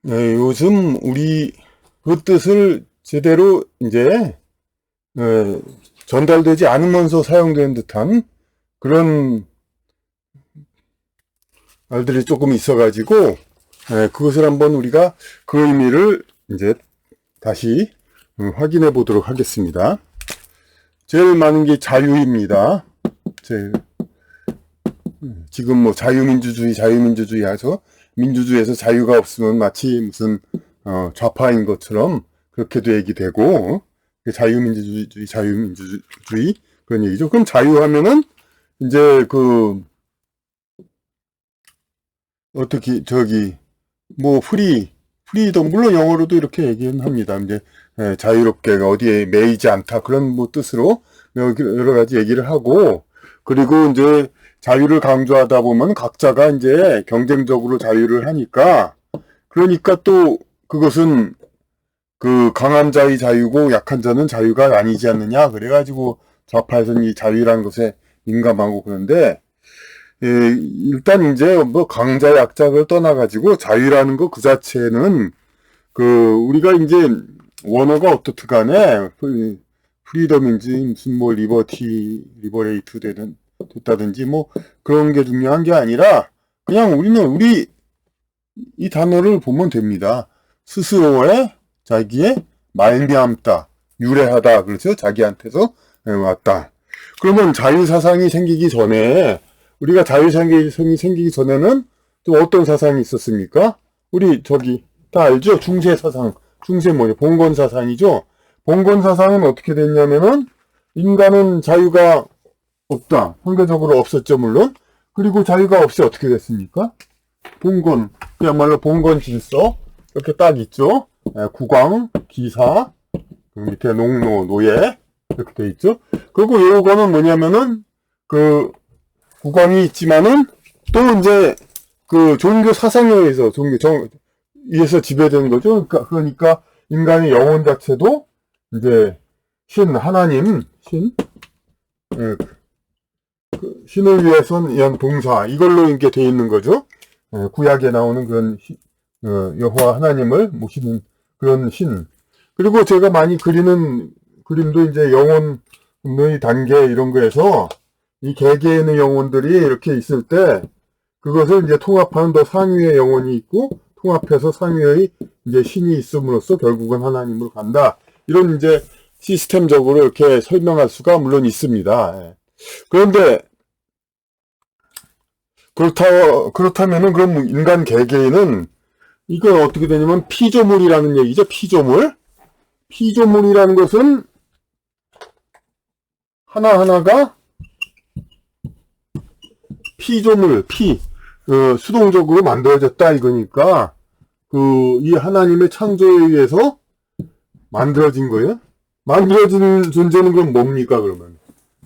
네, 요즘 우리 그 뜻을 제대로 이제 어, 전달되지 않으면서 사용되는 듯한 그런 말들이 조금 있어가지고 그것을 한번 우리가 그 의미를 이제 다시 확인해 보도록 하겠습니다. 제일 많은 게 자유입니다. 제일 지금 뭐 자유민주주의 해서 민주주의에서 자유가 없으면 마치 무슨 좌파인 것처럼 그렇게도 얘기되고 자유민주주의 그런 얘기죠. 그럼 자유하면은 이제 그 어떻게 저기 뭐 프리덤 물론 영어로도 이렇게 얘기는 합니다. 이제 자유롭게 어디에 매이지 않다 그런 뭐 뜻으로 여러 가지 얘기를 하고 그리고 이제 자유를 강조하다 보면 각자가 이제 경쟁적으로 자유를 하니까 그러니까 또 그것은 그 강한 자의 자유고 약한 자는 자유가 아니지 않느냐 그래가지고 좌파에서는 이 자유라는 것에 민감하고 그런데 일단 이제 뭐 강자 약자를 떠나가지고 자유라는 거 그 자체는 그 우리가 이제 원어가 어떻든 간에 프리덤인지 무슨 뭐 리버레이트 됐다든지 뭐 그런 게 중요한 게 아니라 그냥 우리 이 단어를 보면 됩니다. 스스로의 자기의 말미암다, 유래하다, 그렇죠? 자기한테서 왔다. 그러면 자유사상이 생기기 전에 우리가 자유사상이 생기기 전에는 또 어떤 사상이 있었습니까? 우리 저기 다 알죠? 중세사상, 중세 뭐냐? 봉건사상이죠? 봉건사상은 어떻게 됐냐면은 인간은 자유가 없다. 상대적으로 없었죠, 물론. 그리고 자유가 없이 어떻게 됐습니까? 봉건, 그야말로 봉건 질서, 이렇게 딱 있죠. 국왕, 기사, 그 밑에 농노, 노예, 이렇게 돼 있죠. 그리고 요거는 뭐냐면은, 그, 국왕이 있지만은, 또 이제, 그 종교 사상에 의해서, 위에서 지배되는 거죠. 그러니까, 인간의 영혼 자체도, 이제, 하나님, 신을 위해선 봉사, 이걸로 이렇게 돼 있는 거죠. 구약에 나오는 그런 여호와 하나님을 모시는 그런 신. 그리고 제가 많이 그리는 그림도 이제 영혼의 단계 이런 거에서 이 개개인의 영혼들이 이렇게 있을 때 그것을 이제 통합하는 더 상위의 영혼이 있고 통합해서 상위의 이제 신이 있음으로써 결국은 하나님으로 간다. 이런 이제 시스템적으로 이렇게 설명할 수가 물론 있습니다. 그런데 그렇다면은 그럼 인간 개개인은 이건 어떻게 되냐면 피조물이라는 얘기죠. 피조물이라는 것은 하나하나가 수동적으로 만들어졌다 이거니까 이 하나님의 창조에 의해서 만들어진 거예요. 만들어진 존재는 그럼 뭡니까 그러면?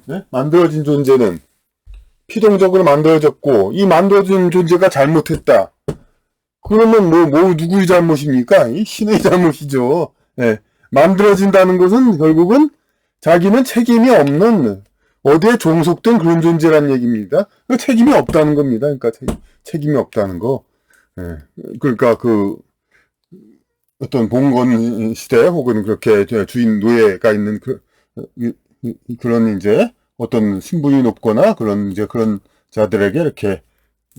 네? 만들어진 존재는 피동적으로 만들어졌고 이 만들어진 존재가 잘못했다. 그러면 누구의 잘못입니까? 이 신의 잘못이죠. 예. 만들어진다는 것은 결국은 자기는 책임이 없는 어디에 종속된 그런 존재라는 얘기입니다. 책임이 없다는 겁니다. 그러니까 책임이 없다는 거. 예. 그러니까 어떤 봉건 시대 혹은 그렇게 주인 노예가 있는 그런 이제 어떤 신분이 높거나 그런 자들에게 이렇게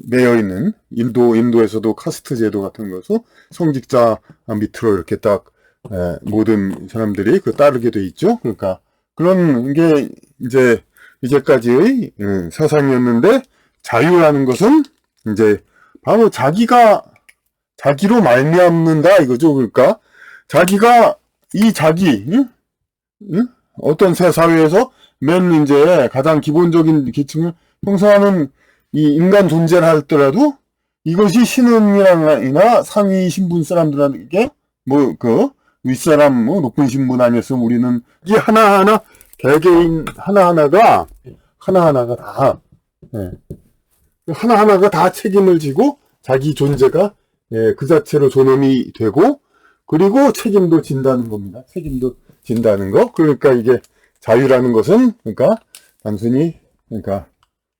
매여 있는 인도에서도 카스트 제도 같은 것으로 성직자 밑으로 이렇게 딱 모든 사람들이 따르게 돼 있죠. 그러니까 그런 게 이제까지의 사상이었는데 자유라는 것은 이제 바로 자기로 말미암는다 이거죠. 그러니까 자기가 어떤 사회에서 맨 이제 가장 기본적인 계층을 형성하는 이 인간 존재를 하더라도 이것이 신은이나 상위 신분 사람들에게 윗사람 높은 신분 아니었으면 우리는 이 개개인 하나하나가 다 책임을 지고 자기 존재가 그 자체로 존엄이 되고 그리고 책임도 진다는 겁니다. 책임도 진다는 거. 그러니까 이게 자유라는 것은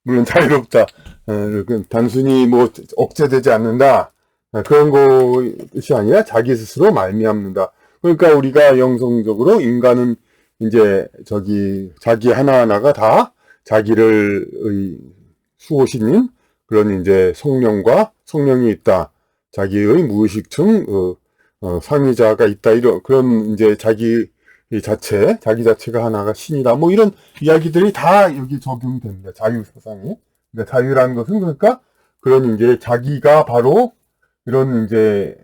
물론 자유롭다. 단순히 억제되지 않는다. 그런 것이 아니라 자기 스스로 말미암는다. 그러니까 우리가 영성적으로 인간은 이제 자기 하나하나가 다 자기를 수호신인 그런 이제 성령이 있다. 자기의 무의식층 상위자가 있다. 이런 그런 이제 자기 자체가 하나가 신이다. 뭐 이런 이야기들이 다 여기 적용됩니다. 자유 사상에. 그러니까 자유라는 것은 그러니까 그런 이제 자기가 바로 이런 이제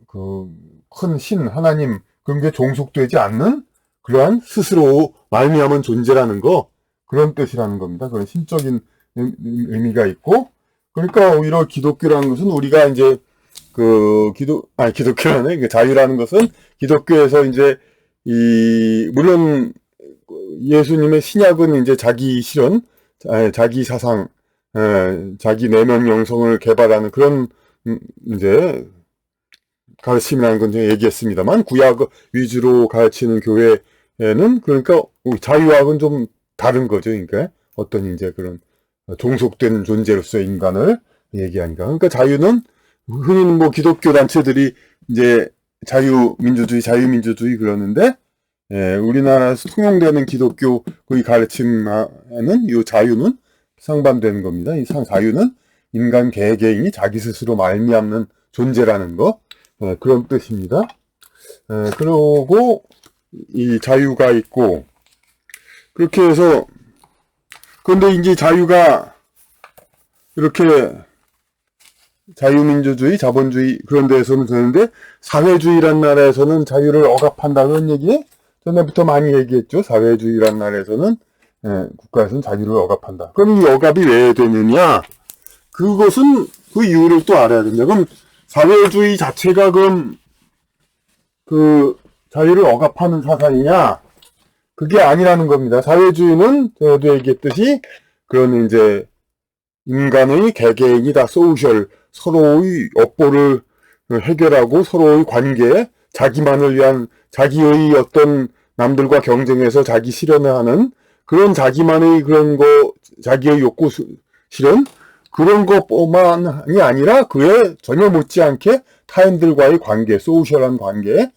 그 큰 신 하나님 그런 게 종속되지 않는 그러한 스스로 말미암은 존재라는 거 그런 뜻이라는 겁니다. 그런 신적인 의미가 있고 그러니까 오히려 기독교라는 것은 우리가 이제 기독교라는 그 자유라는 것은 기독교에서 이제 물론 예수님의 신약은 이제 자기 실현, 자기 사상, 자기 내면 영성을 개발하는 그런 이제 가르침이라는 건 제가 얘기했습니다만 구약 위주로 가르치는 교회에는 그러니까 자유학은 좀 다른 거죠. 그러니까 어떤 이제 그런 종속된 존재로서의 인간을 얘기하니까. 그러니까 자유는 흔히 뭐 기독교 단체들이 이제 자유민주주의 그러는데 우리나라에서 통용되는 기독교의 가르침에는 이 자유는 상반되는 겁니다. 이 자유는 인간 개개인이 자기 스스로 말미암는 존재라는 거 그런 뜻입니다. 그리고 이 자유가 있고 그렇게 해서 그런데 이제 자유가 이렇게 자유민주주의, 자본주의 그런 데에서는 되는데 사회주의란 나라에서는 자유를 억압한다 그런 얘기 전에부터 많이 얘기했죠. 사회주의란 나라에서는 국가에서는 자유를 억압한다. 그럼 이 억압이 왜 되느냐? 그것은 그 이유를 또 알아야 된다. 그럼 사회주의 자체가 그럼 그 자유를 억압하는 사상이냐? 그게 아니라는 겁니다. 사회주의는 제가 얘기했듯이 그런 이제 인간의 개개인이 다 소셜 서로의 업보를 해결하고 서로의 관계, 자기만을 위한 자기의 어떤 남들과 경쟁해서 자기 실현을 하는 그런 자기만의 그런 거, 자기의 욕구 실현 그런 것뿐만이 아니라 그에 전혀 못지않게 타인들과의 관계, 소셜한 관계,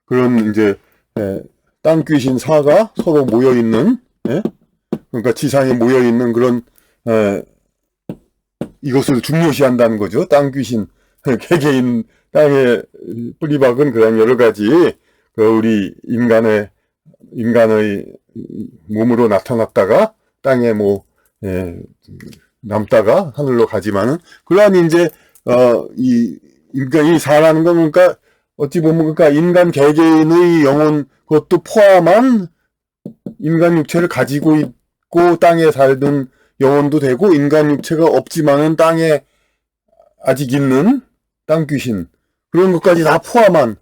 그런 이제 땅 귀신 사가 서로 모여 있는, 그러니까 지상에 모여 있는 그런 이것을 중요시한다는 거죠. 땅 귀신, 개개인 땅에 뿌리박은 그런 여러 가지 우리 인간의 몸으로 나타났다가 땅에 남다가 하늘로 가지만은 그러한 이제 이 인간이 사라는 건 그러니까 어찌 보면 그러니까 인간 개개인의 영혼 그것도 포함한 인간 육체를 가지고 있고 땅에 살던 영혼도 되고 인간 육체가 없지만은 땅에 아직 있는 땅 귀신 그런 것까지 다 포함한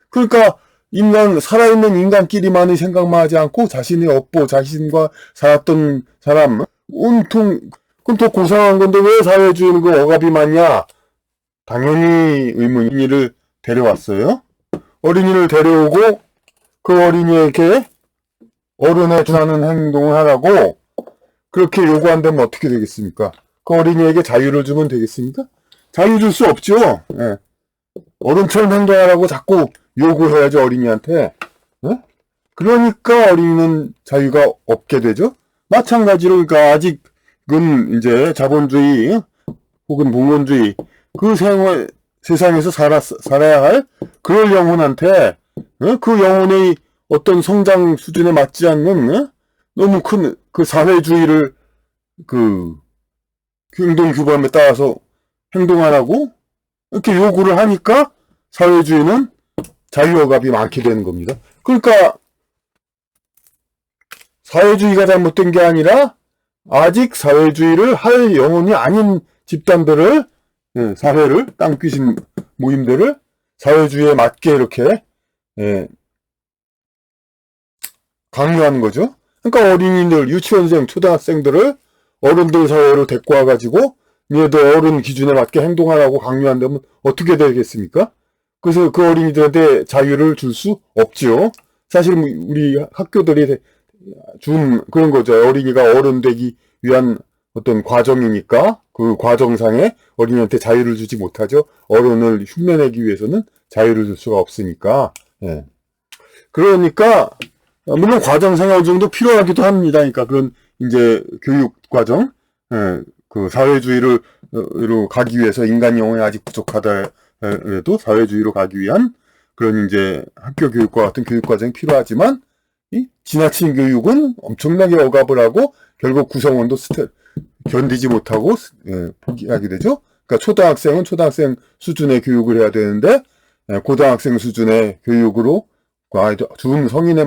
그러니까 살아있는 인간끼리만의 생각만 하지 않고 자신의 업보 자신과 살았던 사람 온통 그럼 더 고상한 건데 왜 사회주의는 그 억압이 많냐? 당연히 어린이를 데려왔어요. 어린이를 데려오고 그 어린이에게 어른에 준하는 행동을 하라고 그렇게 요구한다면 어떻게 되겠습니까? 그 어린이에게 자유를 주면 되겠습니까? 자유 줄 수 없죠. 어른처럼 행동하라고 자꾸 요구해야죠, 어린이한테. 그러니까 어린이는 자유가 없게 되죠. 마찬가지로 그러니까 아직은 이제 자본주의 혹은 봉건주의 그 세상에서 살아야 할 그럴 영혼한테 그 영혼의 어떤 성장 수준에 맞지 않는 너무 큰 그 사회주의를 그 행동 규범에 따라서 행동하라고 이렇게 요구를 하니까 사회주의는 자유억압이 많게 되는 겁니다. 그러니까 사회주의가 잘못된 게 아니라 아직 사회주의를 할 영혼이 아닌 집단들을 사회를 땅귀신 모임들을 사회주의에 맞게 이렇게 강요하는 거죠. 그러니까 어린이들, 유치원생, 초등학생들을 어른들 사회로 데리고 와가지고 얘도 어른 기준에 맞게 행동하라고 강요한다면 어떻게 되겠습니까? 그래서 그 어린이들한테 자유를 줄 수 없죠. 사실 우리 학교들이 준 그런 거죠. 어린이가 어른 되기 위한 어떤 과정이니까 그 과정상에 어린이한테 자유를 주지 못하죠. 어른을 흉내내기 위해서는 자유를 줄 수가 없으니까. 예. 그러니까 물론 과정상에 어느 정도 필요하기도 합니다. 그러니까 그런 이제 교육 과정, 예, 그 사회주의로 가기 위해서 인간 영혼이 아직 부족하더라도 사회주의로 가기 위한 그런 이제 학교 교육과 같은 교육 과정이 필요하지만 이 지나친 교육은 엄청나게 억압을 하고 결국 구성원도 견디지 못하고 포기하게 되죠. 그러니까 초등학생은 초등학생 수준의 교육을 해야 되는데 고등학생 수준의 교육으로 중 성인에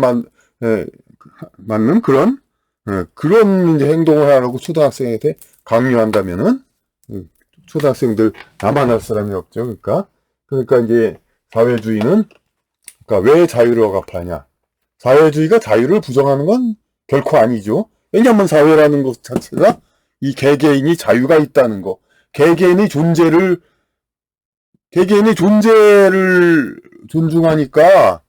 맞는 그런 이제 행동을 하라고 초등학생한테 강요한다면은 초등학생들 나만 할 사람이 없죠. 그러니까 이제 사회주의는 그러니까 왜 자유를 억압하냐? 사회주의가 자유를 부정하는 건 결코 아니죠. 왜냐하면 사회라는 것 자체가 이 개개인이 자유가 있다는 거, 개개인의 존재를 존중하니까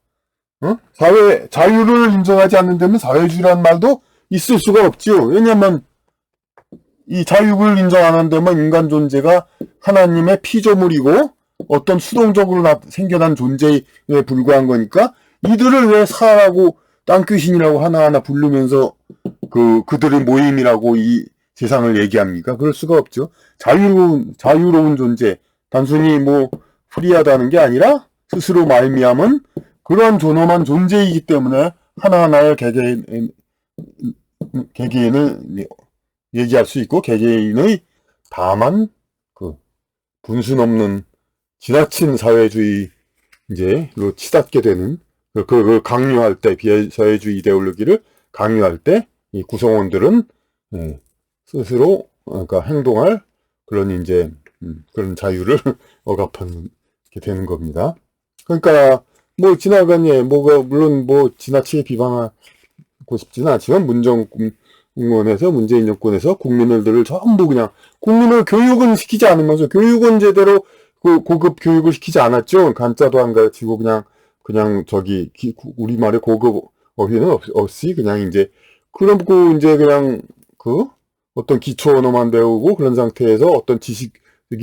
자유를 인정하지 않는다면 사회주의라는 말도 있을 수가 없죠. 왜냐하면 이 자유를 인정 안 한다면 인간 존재가 하나님의 피조물이고 어떤 수동적으로 생겨난 존재에 불과한 거니까 이들을 왜 사라고 땅귀신이라고 하나하나 부르면서 그들의 모임이라고 이 세상을 얘기합니까? 그럴 수가 없죠. 자유로운 존재, 단순히 프리하다는 게 아니라 스스로 말미암은 그런 존엄한 존재이기 때문에 하나하나의 개개인을 얘기할 수 있고 개개인의 다만 분수 넘는 지나친 사회주의 이제로 치닫게 되는 그걸 강요할 때 비사회주의 이데올로기를 강요할 때 이 구성원들은 스스로 그러니까 행동할 그런 이제 그런 자유를 억압하게 되는 겁니다. 그러니까 물론 지나치게 비방하고 싶지는 않지만 문재인 정권에서 국민들을 전부 그냥 국민을 교육은 시키지 않으면서 교육은 제대로 고급 교육을 시키지 않았죠. 간자도 안 가르치고 그냥 우리말의 고급 어휘는 없이 그냥 이제 그러고 이제 그냥 어떤 기초 언어만 배우고 그런 상태에서 어떤 지식이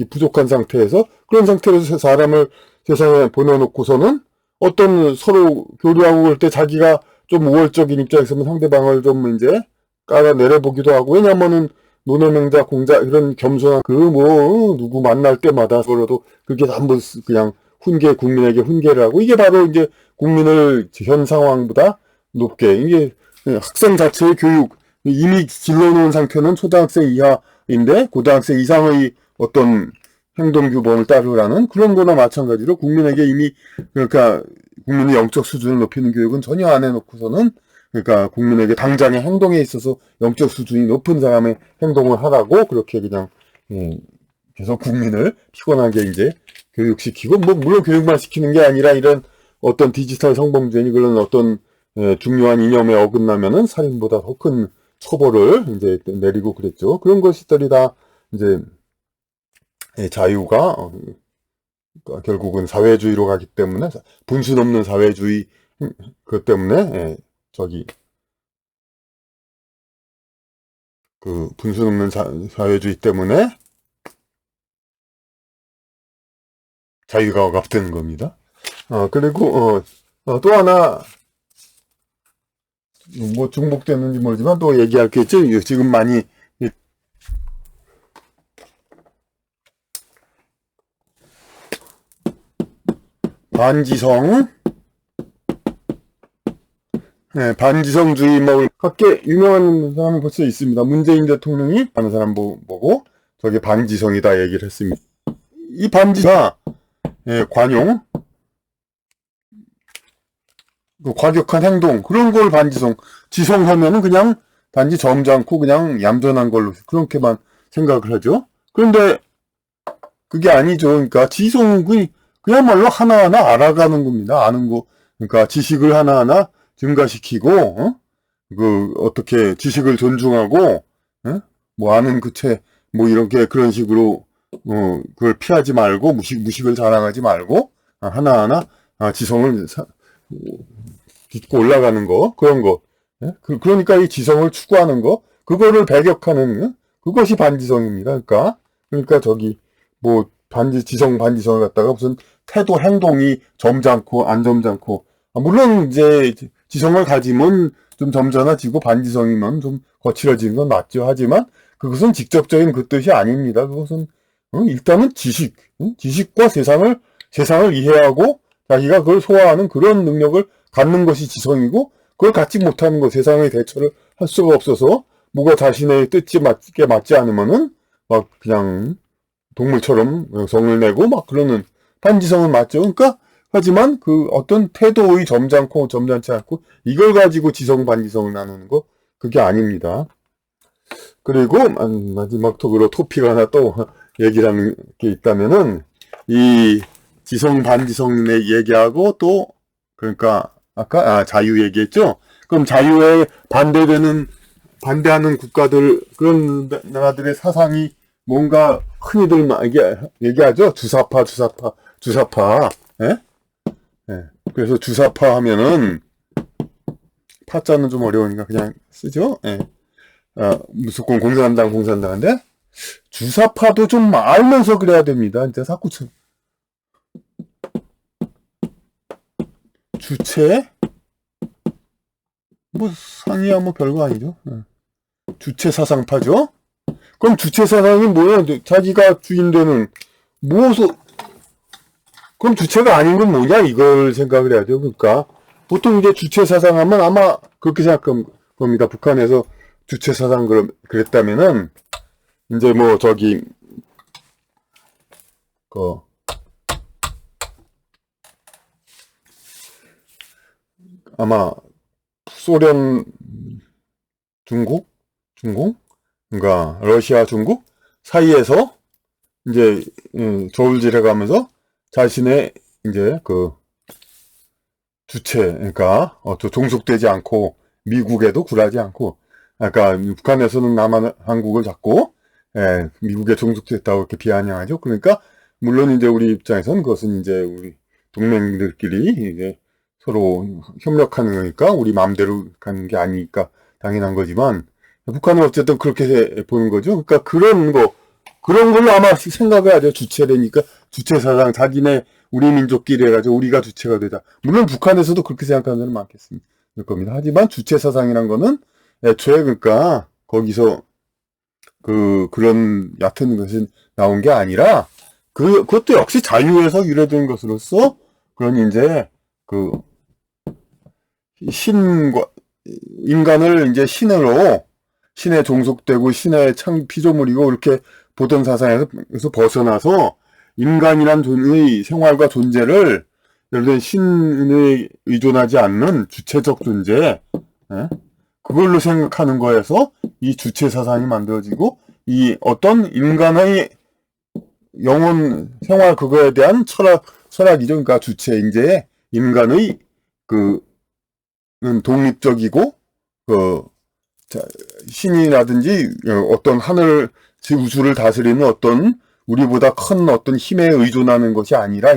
부족한 상태에서 그런 상태로 사람을 세상에 보내놓고서는 어떤 서로 교류하고 그럴 때 자기가 좀 우월적인 입장에서는 상대방을 좀 이제 깔아내려보기도 하고 왜냐면은 노노명자 공자 이런 겸손한 누구 만날 때마다 서로도 그게 전부 그냥 국민에게 훈계를 하고 이게 바로 이제 국민을 현 상황보다 높게 이게 학생 자체의 교육 이미 길러놓은 상태는 초등학생 이하인데 고등학생 이상의 어떤 행동 규범을 따르라는 그런 거나 마찬가지로 국민에게 이미 그러니까 국민의 영적 수준을 높이는 교육은 전혀 안 해놓고서는 그러니까 국민에게 당장의 행동에 있어서 영적 수준이 높은 사람의 행동을 하라고 그렇게 그냥 계속 국민을 피곤하게 이제 교육시키고 물론 교육만 시키는 게 아니라 이런 어떤 디지털 성범죄니 그런 어떤 중요한 이념에 어긋나면은 살인보다 더 큰 처벌을 이제 내리고 그랬죠. 그런 것들이 다 이제 자유가 결국은 사회주의로 가기 때문에 분수 넘는 사회주의 그 때문에 분수 넘는 사회주의 때문에 자유가 억압되는 겁니다. 그리고 또 하나 중복되는지 모르지만 또 얘기할 게 있죠. 지금 많이 반지성주의 각계 유명한 사람이 벌써 있습니다. 문재인 대통령이 하는 사람 보고 저게 반지성이다 얘기를 했습니다. 이 반지가 관용 과격한 행동 그런 걸 지성하면은 그냥 단지 점잖고 그냥 얌전한 걸로 그렇게만 생각을 하죠. 그런데 그게 아니죠. 그러니까 지성은 그야말로 하나하나 알아가는 겁니다. 아는 거 그러니까 지식을 하나하나 증가시키고 어떻게 지식을 존중하고 아는 이렇게 그런 식으로 그걸 피하지 말고 무식을 자랑하지 말고 하나하나 지성을 딛고 올라가는 거 그런 거 그러니까 이 지성을 추구하는 거 그거를 배격하는 그것이 반지성입니다. 그러니까 저기 뭐 지성 반지성을 갖다가 무슨 태도 행동이 점잖고 안 점잖고 물론 이제 지성을 가지면 좀 점잖아지고 반지성이면 좀 거칠어지는 건 맞죠. 하지만 그것은 직접적인 그 뜻이 아닙니다. 그것은 일단은 지식과 세상을 이해하고 자기가 그걸 소화하는 그런 능력을 갖는 것이 지성이고, 그걸 갖지 못하는 것, 세상의 대처를 할 수가 없어서 뭐가 자신의 뜻에 맞지 않으면은 막 그냥 동물처럼 성을 내고 막 그러는 반지성은 맞죠. 그러니까 하지만 그 어떤 태도의 점잖고 점잖지 않고 이걸 가지고 지성 반지성을 나누는 거 그게 아닙니다. 그리고 마지막 톡으로 토픽 하나 또 얘기를 하는 게 있다면은 이 지성 반지성의 얘기하고 또 그러니까 아까 자유 얘기했죠. 그럼 자유에 반대하는 국가들 그런 나라들의 사상이 뭔가 흔히들 얘기하죠. 주사파. 예? 예. 그래서 주사파 하면은 파자는 좀 어려우니까 그냥 쓰죠. 예. 무조건 공산당인데 주사파도 좀 알면서 그래야 됩니다. 진짜 자꾸 주체 뭐 상이야 뭐 별거 아니죠. 예. 주체 사상파죠. 그럼 주체 사상이 뭐야? 자기가 주인되는 무엇을 그럼 주체가 아닌 건 뭐냐? 이걸 생각을 해야죠. 그러니까 보통 이제 주체 사상하면 아마 그렇게 생각할 겁니다. 북한에서 주체 사상 그랬다면은 이제 뭐 저기 아마 소련 중국 그러니까 러시아 중국 사이에서 이제 저울질해 가면서 자신의 이제 그 주체 그러니까 종속되지 않고 미국에도 굴하지 않고 그러니까 북한에서는 한국을 잡고 미국에 종속됐다고 이렇게 비아냥하죠. 그러니까 물론 이제 우리 입장에서는 그것은 이제 우리 동맹들끼리 이제 서로 협력하는 거니까 우리 마음대로 가는 게 아니니까 당연한 거지만 북한은 어쨌든 그렇게 보는 거죠. 그러니까 그런 걸로 아마 생각을 하죠. 주체되니까 주체 사상 자기네 우리 민족끼리 해가지고 우리가 주체가 되자. 물론 북한에서도 그렇게 생각하는 사람은 많겠습니다. 겁니다. 하지만 주체 사상이란 거는 애초에 그러니까 거기서 그런 얕은 것이 나온 게 아니라 그것도 역시 자유에서 유래된 것으로서 그런 이제 인간을 이제 신에 종속되고 신의 피조물이고 이렇게 보던 사상에서 벗어나서 인간이란 존의 생활과 존재를 예를 들어 신에 의존하지 않는 주체적 존재, 그걸로 생각하는 거에서 이 주체 사상이 만들어지고 이 어떤 인간의 영혼 생활 그거에 대한 철학이죠. 그러니까 주체 이제 인간의 독립적이고 신이라든지 어떤 우주를 다스리는 어떤 우리보다 큰 어떤 힘에 의존하는 것이 아니라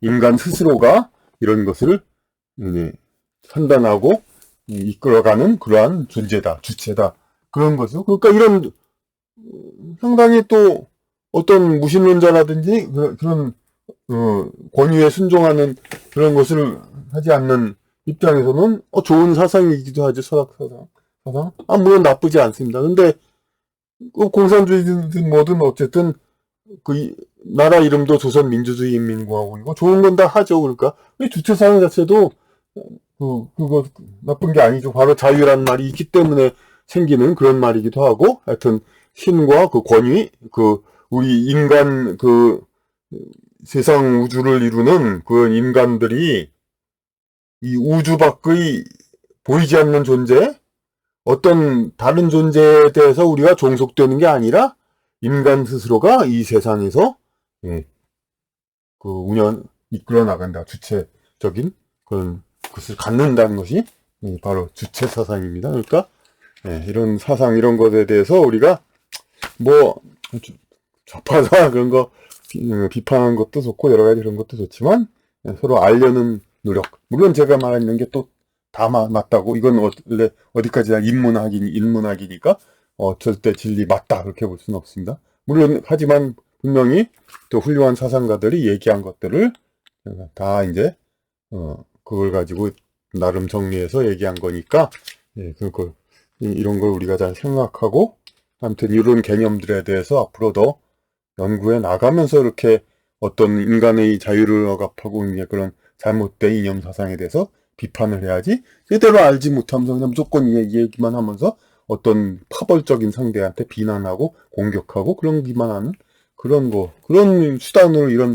인간 스스로가 이런 것을 판단하고 이끌어가는 그러한 존재다, 주체다. 그런 거죠. 그러니까 이런 상당히 또 어떤 무신론자라든지 그런 권위에 순종하는 그런 것을 하지 않는 입장에서는 좋은 사상이기도 하죠. 철학 사상. 물론 나쁘지 않습니다. 근데 공산주의든 뭐든 어쨌든 나라 이름도 조선민주주의인민공화국이고 좋은 건 다 하죠. 그러니까 주체사상 자체도 그거 나쁜 게 아니죠. 바로 자유란 말이 있기 때문에 생기는 그런 말이기도 하고 하여튼 신과 권위 우리 인간 세상 우주를 이루는 그 인간들이 이 우주 밖의 보이지 않는 존재, 어떤 다른 존재에 대해서 우리가 종속되는 게 아니라 인간 스스로가 이 세상에서 이끌어 나간다. 주체적인 그런 것을 갖는다는 것이 바로 주체 사상입니다. 그러니까 이런 사상 이런 것에 대해서 우리가 뭐 좌파다 그런 거 비판하는 것도 좋고 여러 가지 그런 것도 좋지만 서로 알려는 노력. 물론 제가 말하는 게 또 다 맞다고 이건 원래 어디까지나 인문학이니까 절대 진리 맞다 그렇게 볼 수는 없습니다. 물론 하지만 분명히 또 훌륭한 사상가들이 얘기한 것들을 다 이제 그걸 가지고 나름 정리해서 얘기한 거니까 예, 이런 걸 우리가 잘 생각하고 아무튼 이런 개념들에 대해서 앞으로 더 연구해 나가면서 이렇게 어떤 인간의 자유를 억압하고 이제 그런 잘못된 이념 사상에 대해서 비판을 해야지 제대로 알지 못하면서 그냥 무조건 얘기만 하면서 어떤 파벌적인 상대한테 비난하고 공격하고 그런기만 하는 그런 수단으로 이런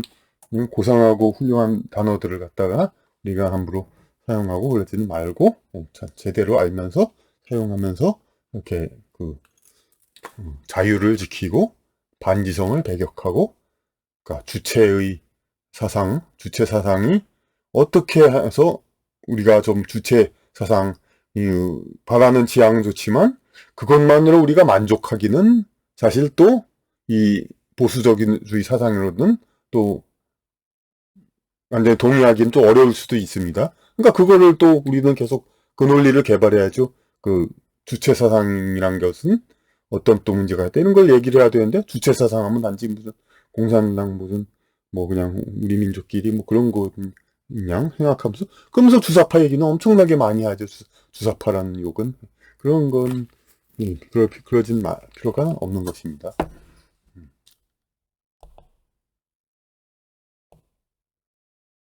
고상하고 훌륭한 단어들을 갖다가 우리가 함부로 사용하고 그러지는 말고 제대로 알면서 사용하면서 이렇게 자유를 지키고 반지성을 배격하고 그러니까 주체 사상이 어떻게 해서 우리가 좀 주체 사상이 바라는 지향은 좋지만 그것만으로 우리가 만족하기는 사실 또 이 보수적인주의 사상으로는 또 완전히 동의하기는 또 어려울 수도 있습니다. 그러니까 그거를 또 우리는 계속 그 논리를 개발해야죠. 그 주체 사상이란 것은 어떤 또 문제가 있다. 이런 걸 얘기를 해야 되는데 주체 사상하면 단지 무슨 공산당 무슨 뭐 그냥 우리 민족끼리 뭐 그런 거 그냥 생각하면서 그러면서 주사파 얘기는 엄청나게 많이 하죠. 주사파라는 욕은 그런 건 그러진 필요가 없는 것입니다.